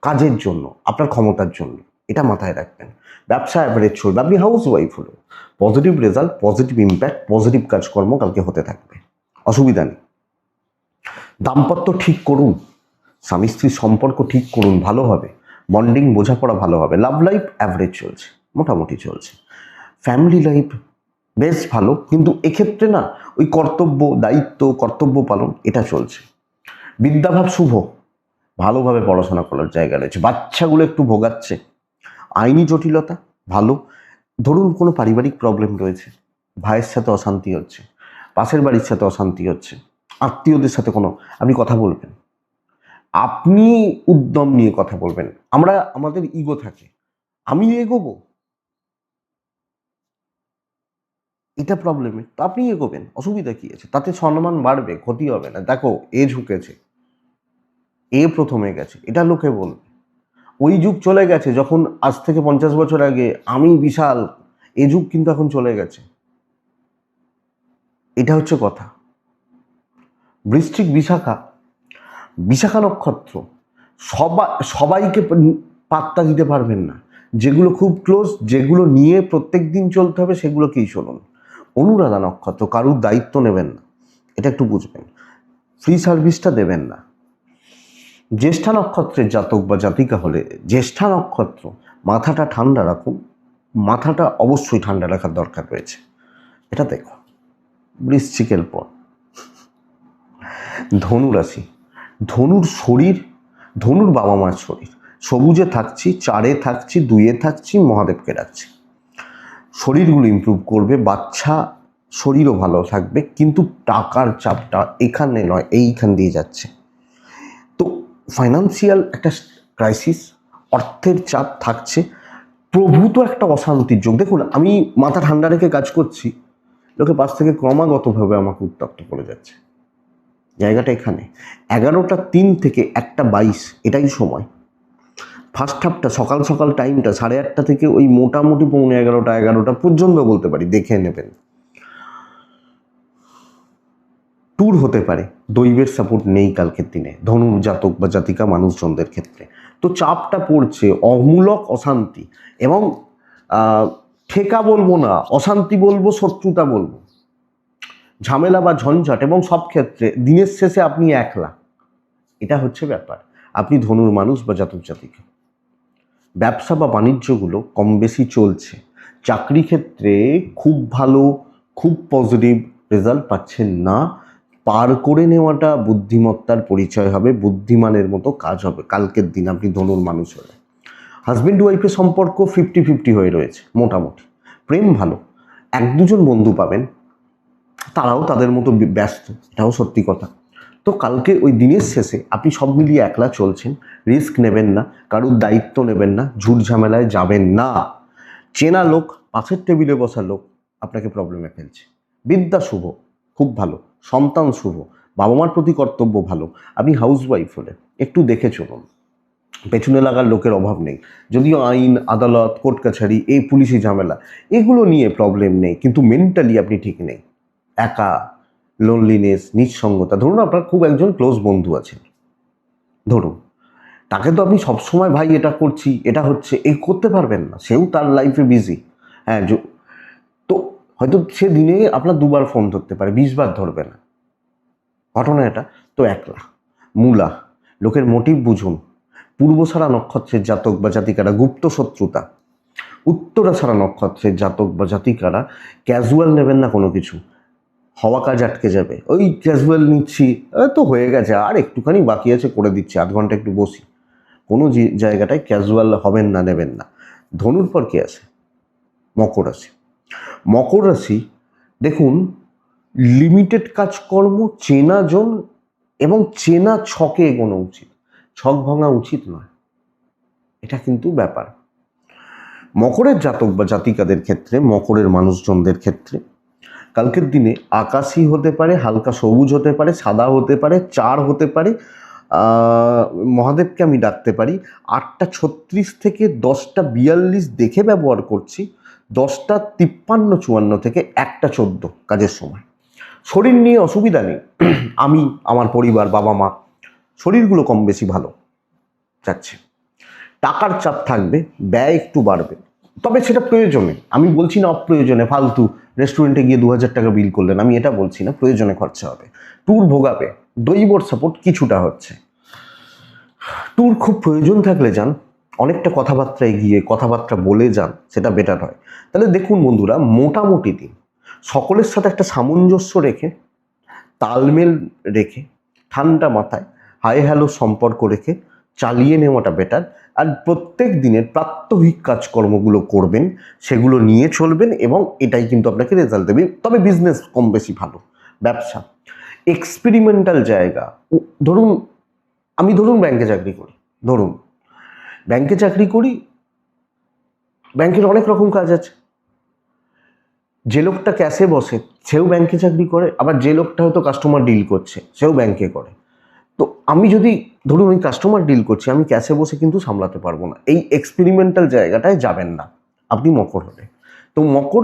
কাজের জন্য, আপনার ক্ষমতার জন্য, এটা মাথায় রাখবেন। ব্যবসা অ্যাভারেজ চলবে, আপনি হাউস ওয়াইফ হলো, positive result, positive impact, positive কাজকর্ম কালকে হতে থাকবে, অসুবিধা নেই। দাম্পত্য ঠিক করুন, স্বামী স্ত্রীর সম্পর্ক ঠিক করুন, ভালো হবে, বন্ডিং বোঝাপড়া ভালো হবে। লাভ লাইফ অ্যাভারেজ চলছে, মোটামুটি চলছে। ফ্যামিলি লাইফ বেশ ভালো, কিন্তু এক্ষেত্রে না ওই কর্তব্য দায়িত্ব কর্তব্য পালন এটা চলছে। বিদ্যাভাব শুভ, ভালোভাবে পড়াশোনা করার জায়গা রয়েছে। বাচ্চাগুলো একটু ভোগাচ্ছে, আইনি জটিলতা ভালো। ধরুন কোনো পারিবারিক প্রবলেম রয়েছে, ভাইয়ের সাথে অশান্তি হচ্ছে, পাশের বাড়ির সাথে অশান্তি হচ্ছে, আত্মীয়দের সাথে কোনো, আপনি কথা বলবেন, আপনি উদ্যম নিয়ে কথা বলবেন। আমাদের ইগো থাকে, আমি এগোবো, এটা প্রবলেমে তো আপনি এগোবেন, অসুবিধা কি আছে? তাতে সম্মান বাড়বে, ক্ষতি হবে না। দেখো এ ঝুঁকেছে, এ প্রথমে গেছে, এটা লোকে বলবে। ওই যুগ চলে গেছে যখন আজ থেকে 50 বছর আগে আমি বিশাল, এ যুগ কিন্তু এখন চলে গেছে। এটা হচ্ছে কথা। বৃশ্চিক বিশাখা, বিশাখা নক্ষত্র, সবাইকে পাত্তা দিতে পারবেন না। যেগুলো খুব ক্লোজ, যেগুলো নিয়ে প্রত্যেক দিন চলতে হবে, সেগুলোকেই চলুন। অনুরাধা নক্ষত্র, কারুর দায়িত্ব নেবেন না, এটা একটু বুঝবেন। ফ্রি সার্ভিসটা দেবেন না। জ্যেষ্ঠা নক্ষত্রের জাতক বা জাতিকা হলে, জ্যেষ্ঠা নক্ষত্র, মাথাটা ঠান্ডা রাখুন, মাথাটা অবশ্যই ঠান্ডা রাখার দরকার রয়েছে। এটা দেখো বৃশ্চিকের পর ধনু রাশি। ধনুর শরীর, ধনুর বাবা মার শরীর, সবুজে থাকছি, 4-এ থাকছি, 2-এ থাকছি, মহাদেবকে রাখছি। শরীরগুলো ইমপ্রুভ করবে, বাচ্চা শরীরও ভালো থাকবে, কিন্তু টাকার চাপটা এখানে নয়, এইখান দিয়ে যাচ্ছে। তো ফাইন্যান্সিয়াল একটা ক্রাইসিস, অর্থের চাপ থাকছে, প্রভূত একটা অশান্তির যোগ। দেখুন আমি মাথা ঠান্ডা রেখে কাজ করছি, লোকে পাশ থেকে ক্রমাগতভাবে আমাকে উত্তপ্ত করে যাচ্ছে। জায়গাটা এখানে 11টা 3 থেকে 1টা 22, এটাই সময়। ফার্স্ট হাফটা সকাল সকাল টাইমটা 8:30 থেকে ওই মোটামুটি 11:30 পর্যন্ত বলতে পারি, দেখে নেবেন। ট্যুর হতে পারে, দৈবের সাপোর্ট নেই কালকের দিনে ধনুর জাতক বা জাতিকা মানুষজনদের ক্ষেত্রে। তো চাপটা পড়ছে, অমূলক অশান্তি, এবং ঠেকা বলবো না, অশান্তি বলবো, শত্রুতা বলবো, ঝামেলা বা ঝঞ্ঝাট, এবং সব ক্ষেত্রে দিনের শেষে আপনি একলা। এটা হচ্ছে ব্যাপার। আপনি ধনুর মানুষ বা জাতক জাতিকা। ব্যবসা বা বাণিজ্যগুলো কম বেশি চলছে। চাকরি ক্ষেত্রে খুব ভালো, খুব পজিটিভ রেজাল্ট পাচ্ছেন না। পার করে নেওয়াটা বুদ্ধিমত্তার পরিচয় হবে, বুদ্ধিমানের মতো কাজ হবে কালকের দিন আপনি ধনুর মানুষ হলে। হাজব্যান্ড ওয়াইফের সম্পর্ক 50-50 হয়ে রয়েছে মোটামুটি। প্রেম ভালো, 1-2জন বন্ধু পাবেন, তারাও তাদের মতো ব্যস্ত, এটাও সত্যি কথা। তো কালকে ওই দিনের শেষে আপনি সব মিলিয়ে একলা চলছেন, রিস্ক নেবেন না, কারুর দায়িত্ব নেবেন না, ঝুট ঝামেলায় যাবেন না। চেনা লোক, পাশের টেবিলে বসা লোক আপনাকে প্রবলেমে ফেলছে। বিদ্যা শুভ, খুব ভালো। সন্তান শুভ, বাবা মার প্রতি কর্তব্য ভালো। আপনি হাউসওয়াইফ হলে একটু দেখে চলুন, পেছনে লাগার লোকের অভাব নেই। যদিও আইন আদালত কোর্ট কাছারি এই পুলিশি ঝামেলা এগুলো নিয়ে প্রবলেম নেই, কিন্তু মেন্টালি আপনি ঠিক নেই। একা, লোনলিনেস, নিঃসঙ্গতা। ধরুন আপনার খুব একজন ক্লোজ বন্ধু আছেন, ধরুন তাকে তো আপনি সবসময় ভাই এটা করছি এটা হচ্ছে এই করতে পারবেন না, সেও তার লাইফে বিজি। হ্যাঁ, তো হয়তো সে দিনে আপনার 2বার ফোন ধরতে পারে, 20বার ধরবে না, ঘটনা এটা। তো একলা। মূলা, লোকের মোটিভ বুঝুন। পূর্বসারা নক্ষত্রের জাতক বা জাতিকারা গুপ্ত শত্রুতা। উত্তরাসারা নক্ষত্রের জাতক বা জাতিকারা ক্যাজুয়াল নেবেন না কোনো কিছু, হওয়া কাজ আটকে যাবে। ওই ক্যাজুয়াল নিচ্ছি, তো হয়ে গেছে, আর একটুখানি বাকি আছে করে দিচ্ছি, আধ ঘন্টা একটু বসি, কোনো জায়গাটায় ক্যাজুয়াল হবেন না, নেবেন না। ধনুর পর কে আছে? মকর রাশি। মকর রাশি দেখুন, লিমিটেড কাজকর্ম, চেনা জন এবং চেনা ছকে এগোনো উচিত, ছক ভাঙা উচিত নয়, এটা কিন্তু ব্যাপার। মকরের জাতক বা জাতিকাদের ক্ষেত্রে, মকরের মানুষজনদের ক্ষেত্রে কালকের দিনে আকাশি হতে পারে, হালকা সবুজ হতে পারে, সাদা হতে পারে, 4 হতে পারে, মহাদেবকে আমি ডাকতে পারি। 8টা 36 থেকে 10টা 42 দেখে ব্যবহার করছি, 10টা 53-54 থেকে 1টা 14 কাজের সময়। শরীর নিয়ে অসুবিধা নেই, আমি আমার পরিবার বাবা মা শরীরগুলো কম বেশি ভালো যাচ্ছে। টাকার চাপ থাকবে, ব্যয় একটু বাড়বে, তবে সেটা প্রয়োজনে, আমি বলছি না অপ্রয়োজনে ফালতু রেস্টুরেন্টে গিয়ে 2000 টাকা বিল করলেন, আমি এটা বলছি না, প্রয়োজনে খরচা হবে। ট্যুর ভোগাবে, দৈবর সাপোর্ট কিছুটা হচ্ছে। ট্যুর খুব প্রয়োজন থাকলে যান, অনেকটা কথাবার্তা এগিয়ে কথাবার্তা বলে যান, সেটা বেটার হয়। তাহলে দেখুন বন্ধুরা, মোটামুটি দিন সকলের সাথে একটা সামঞ্জস্য রেখে, তালমেল রেখে, ঠান্ডা মাথায় হাই হ্যালো সম্পর্ক রেখে চালিয়ে নেওয়াটা বেটার। আর প্রত্যেক দিনের প্রাত্যহিক কাজকর্মগুলো করবেন, সেগুলো নিয়ে চলবেন, এবং এটাই কিন্তু আপনাকে রেজাল্ট দেবে। তবে বিজনেস কম বেশি ভালো, ব্যবসা এক্সপেরিমেন্টাল জায়গা। ধরুন ধরুন ব্যাংকে চাকরি করি, ধরুন ব্যাংকে চাকরি করি, ব্যাংকের অনেক রকম কাজ আছে। যে লোকটা ক্যাশে বসে সেও ব্যাংকে চাকরি করে, আবার যে লোকটা হয়তো কাস্টমার ডিল করছে সেও ব্যাংকে করে। তো আমি যদি ধরুন ওই কাস্টমার ডিল করছি, আমি ক্যাশে বসে কিন্তু সামলাতে পারবো না। এই এক্সপেরিমেন্টাল জায়গাটায় যাবেন না আপনি মকর হলে। তো মকর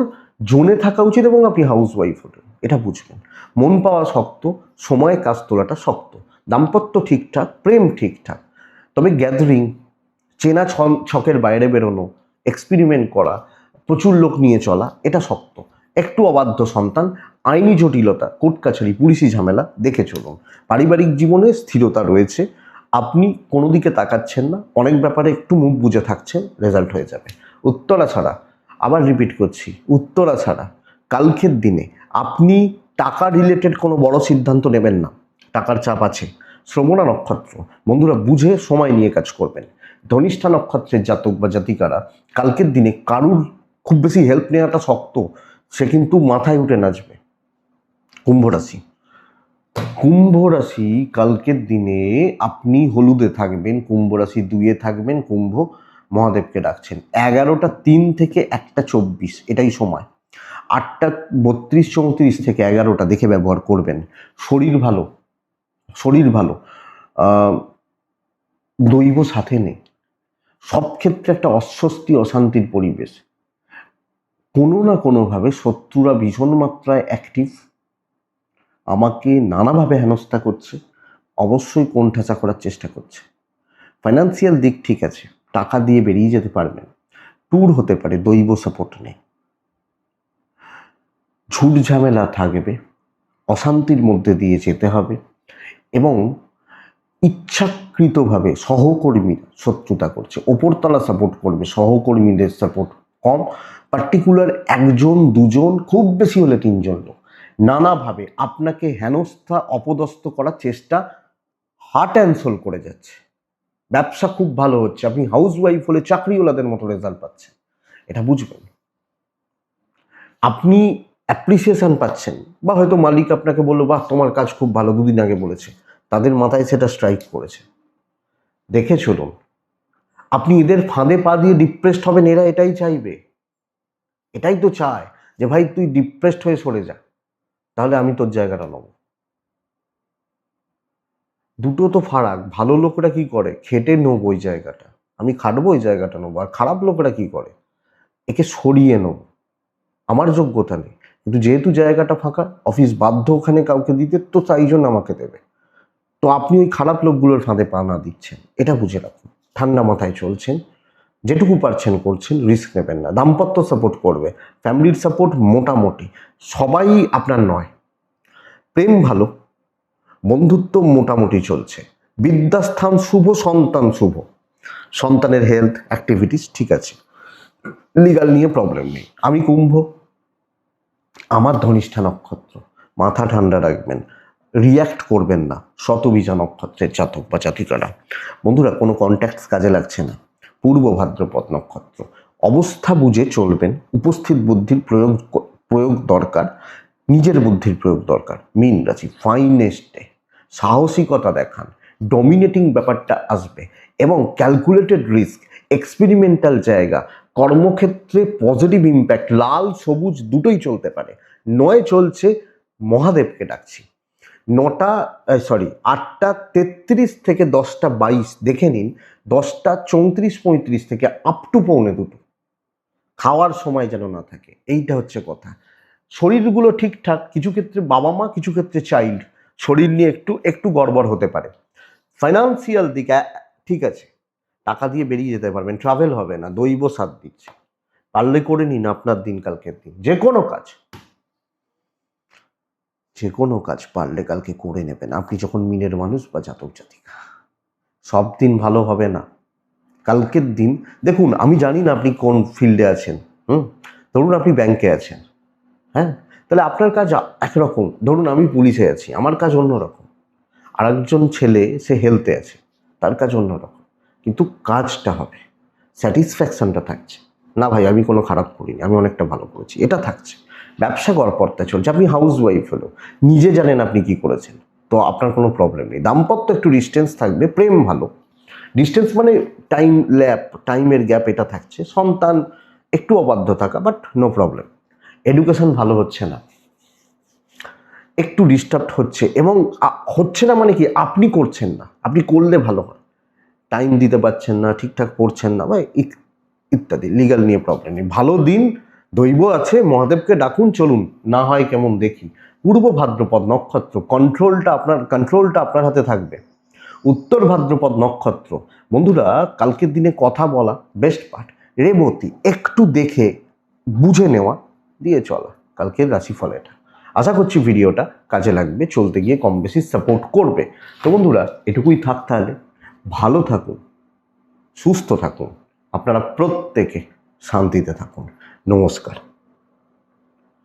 জোনে থাকা উচিত, এবং আপনি হাউস ওয়াইফ হলে এটা বুঝবেন। মন পাওয়া শক্ত, সময়ে কাজ তোলাটা শক্ত, দাম্পত্য ঠিকঠাক, প্রেম ঠিকঠাক। তবে গ্যাদারিং, চেনা ছকের বাইরে বেরোনো, এক্সপেরিমেন্ট করা, প্রচুর লোক নিয়ে চলা, এটা শক্ত। একটু অবাধ্য সন্তান, আইনি জটিলতা, কোর্ট কাছারি, পুলিশি ঝামেলা দেখে চলুন। পারিবারিক জীবনে স্থিরতা রয়েছে, আপনি কোনো দিকে তাকাচ্ছেন না, অনেক ব্যাপারে একটু মুখ বুজে থাকছেন, রেজাল্ট হয়ে যাবে। উত্তরা ছাড়া, আবার রিপিট করছি, উত্তরা ছাড়া কালকের দিনে আপনি টাকা রিলেটেড কোনো বড় সিদ্ধান্ত নেবেন না, টাকার চাপ আছে। শ্রবণা নক্ষত্র, বন্ধুরা বুঝে সময় নিয়ে কাজ করবেন। ধনিষ্ঠা নক্ষত্রের জাতক বা জাতিকারা কালকের দিনে কারুর খুব বেশি হেল্প নেওয়াটা শক্ত, সে কিন্তু মাথায় উঠে নাচবে। কুম্ভ রাশি, কুম্ভ রাশি কালকের দিনে আপনি হলুদে থাকবেন, কুম্ভ রাশি 2-এ থাকবেন, কুম্ভ মহাদেবকে ডাকছেন। 11টা 3 থেকে 1টা 24 এটাই সময়। 8টা 32 34 থেকে 11টা দেখে ব্যবহার করবেন। শরীর ভালো, শরীর ভালো, দৈব সাথে নেই, সব ক্ষেত্রে একটা অস্বস্তি অশান্তির পরিবেশ। কোনো না কোনোভাবে শত্রুরা ভীষণ মাত্রায় অ্যাক্টিভ, আমাকে নানাভাবে হেনস্থা করছে, অবশ্যই কোণঠাসা করার চেষ্টা করছে। ফাইন্যান্সিয়াল দিক ঠিক আছে, টাকা দিয়ে বেরিয়ে যেতে পারবেন। ট্যুর হতে পারে, দৈব সাপোর্ট নেই, ঝুট ঝামেলা থাকবে, অশান্তির মধ্যে দিয়ে যেতে হবে, এবং ইচ্ছাকৃতভাবে সহকর্মীরা শত্রুতা করছে, ওপরতলা সাপোর্ট করবে, সহকর্মীদের সাপোর্ট কম। পার্টিকুলার 1-2 জন, খুব বেশি হলে 3 জন লোক নানাভাবে আপনাকে হেনস্থা অপদস্থ করার চেষ্টা হার্ট অ্যান্ড সোল করে যাচ্ছে। ব্যবসা খুব ভালো হচ্ছে, আপনি হাউস ওয়াইফ হলে চাকরিওয়ালাদের মতো রেজাল্ট পাচ্ছেন, এটা বুঝবেন। আপনি অ্যাপ্রিসিয়েশন পাচ্ছেন, বা হয়তো মালিক আপনাকে বললো বাহ তোমার কাজ খুব ভালো, 2 দিন আগে বলেছে, তাদের মাথায় সেটা স্ট্রাইক করেছে, দেখে চলুন। আপনি এদের ফাঁদে পা দিয়ে ডিপ্রেসড হবেন, এরা এটাই চাইবে, এটাই তো চায় যে ভাই তুই ডিপ্রেসড হয়ে সরে যা, তাহলে আমি তোর জায়গাটা নেব। দুটো তো ফারাক। ভালো লোকরা কি করে, খেটে নেবো ওই জায়গাটা, আমি খাটবো ওই জায়গাটা নেবো। আর খারাপ লোকরা কি করে, একে সরিয়ে নেবো, আমার যোগ্যতা নেই, কিন্তু যেহেতু জায়গাটা ফাঁকা, অফিস বাধ্য ওখানে কাউকে দিতে, তো তাই জন্য আমাকে দেবে। তো আপনি ওই খারাপ লোকগুলোর ফাঁদে পা না দিচ্ছেন, এটা বুঝে রাখুন। ঠান্ডা মাথায় চলছেন, যেটুকু পারছেন করছেন, রিস্ক নেবেন না। দাম্পত্য সাপোর্ট করবে, ফ্যামিলির সাপোর্ট মোটামুটি, সবাই আপনার নয়। প্রেম ভালো, বন্ধুত্ব মোটামুটি চলছে, বিদ্যাস্থান শুভ, সন্তান শুভ, সন্তানের হেলথ অ্যাক্টিভিটিস ঠিক আছে, লিগাল নিয়ে প্রবলেম নেই। আমি কুম্ভ, আমার ধনিষ্ঠা নক্ষত্র, মাথা ঠান্ডা রাখবেন, রিয়্যাক্ট করবেন না। শতবীজা নক্ষত্রের জাতক বা জাতিকারা, বন্ধুরা কোনো কন্ট্যাক্টস কাজে লাগছে না। পূর্ব ভাদ্রপদ নক্ষত্র, অবস্থা বুঝে চলবেন, উপস্থিত বুদ্ধির প্রয়োগ দরকার, নিজের বুদ্ধির প্রয়োগ দরকার। মীন রাশি, ফাইনেস্টে সাহসিকতা দেখান, ডমিনেটিং ব্যাপারটা আসবে, এবং ক্যালকুলেটেড রিস্ক, এক্সপেরিমেন্টাল জায়গা, কর্মক্ষেত্রে পজিটিভ ইম্প্যাক্ট, লাল সবুজ দুটোই চলতে পারে। 9 চলছে, মহাদেবকে ডাকছি। 8টা 33 থেকে 10টা 22 দেখে নিন, 10টা 34 35 থেকে আপ টু 1:45 খাওয়ার সময় যেন না থাকে, এইটা হচ্ছে কথা। শরীরগুলো ঠিকঠাক, কিছু ক্ষেত্রে বাবা মা, কিছু ক্ষেত্রে চাইল্ড শরীর নিয়ে একটু একটু গড়বড় হতে পারে। ফাইন্যান্সিয়াল দিকে ঠিক আছে, টাকা দিয়ে বেরিয়ে যেতে পারবেন, ট্রাভেল হবে না, দৈব সাথ দিচ্ছে। পারলে করে নিন আপনার দিন, কালকের দিন যে কোনো কাজ, যে কোনো কাজ পারলে কালকে করে নেবেন, আপনি যখন মিনের মানুষ বা জাতক জাতিকা। সব দিন ভালো হবে না। কালকের দিন দেখুন, আমি জানি না আপনি কোন ফিল্ডে আছেন। ধরুন আপনি ব্যাংকে আছেন, হ্যাঁ, তাহলে আপনার কাজ একরকম। ধরুন আমি পুলিশে আছি, আমার কাজ অন্যরকম। আর একজন ছেলে সে হেলথে আছে, তার কাজ অন্যরকম, কিন্তু কাজটা হবে, স্যাটিসফ্যাকশনটা থাকছে। না ভাই আমি কোনো খারাপ করিনি, আমি অনেকটা ভালো করেছি, এটা থাকছে। ব্যবসা গড়পড়তা চলছে, আপনি হাউস ওয়াইফ হলো, নিজে জানেন আপনি কি করেছেন, তো আপনার কোনো প্রবলেম নেই। দাম্পত্য একটু ডিস্টেন্স থাকবে, প্রেম ভালো, ডিস্টেন্স মানে টাইমের গ্যাপ এটা থাকছে। সন্তান একটু অবাধ্য থাকা, বাট নো প্রবলেম। এডুকেশন ভালো হচ্ছে না, একটু ডিস্টার্ব হচ্ছে, এবং হচ্ছে না মানে কি আপনি করছেন না, আপনি করলে ভালো হয়, টাইম দিতে পারছেন না, ঠিকঠাক পড়ছেন না, বা ইত্যাদি। লিগ্যাল নিয়ে প্রবলেম নেই, ভালো দিন, দৈব আছে, মহাদেবকে ডাকুন, চলুন না হয় কেমন দেখি। পূর্ব ভাদ্রপদ নক্ষত্র, কন্ট্রোলটা আপনার হাতে থাকবে। উত্তর ভাদ্রপদ নক্ষত্র, বন্ধুরা কালকের দিনে কথা বলা বেস্ট পার্ট। রেবতী, একটু দেখে বুঝে নেওয়া, দিয়ে চলা, কালকের রাশিফল এটা। আশা করছি ভিডিওটা কাজে লাগবে, চলতে গিয়ে কম বেশি সাপোর্ট করবে। তো বন্ধুরা এটুকুই থাক, তাহলে ভালো থাকুন, সুস্থ থাকুন, আপনারা প্রত্যেকে শান্তিতে থাকুন। নমস্কার।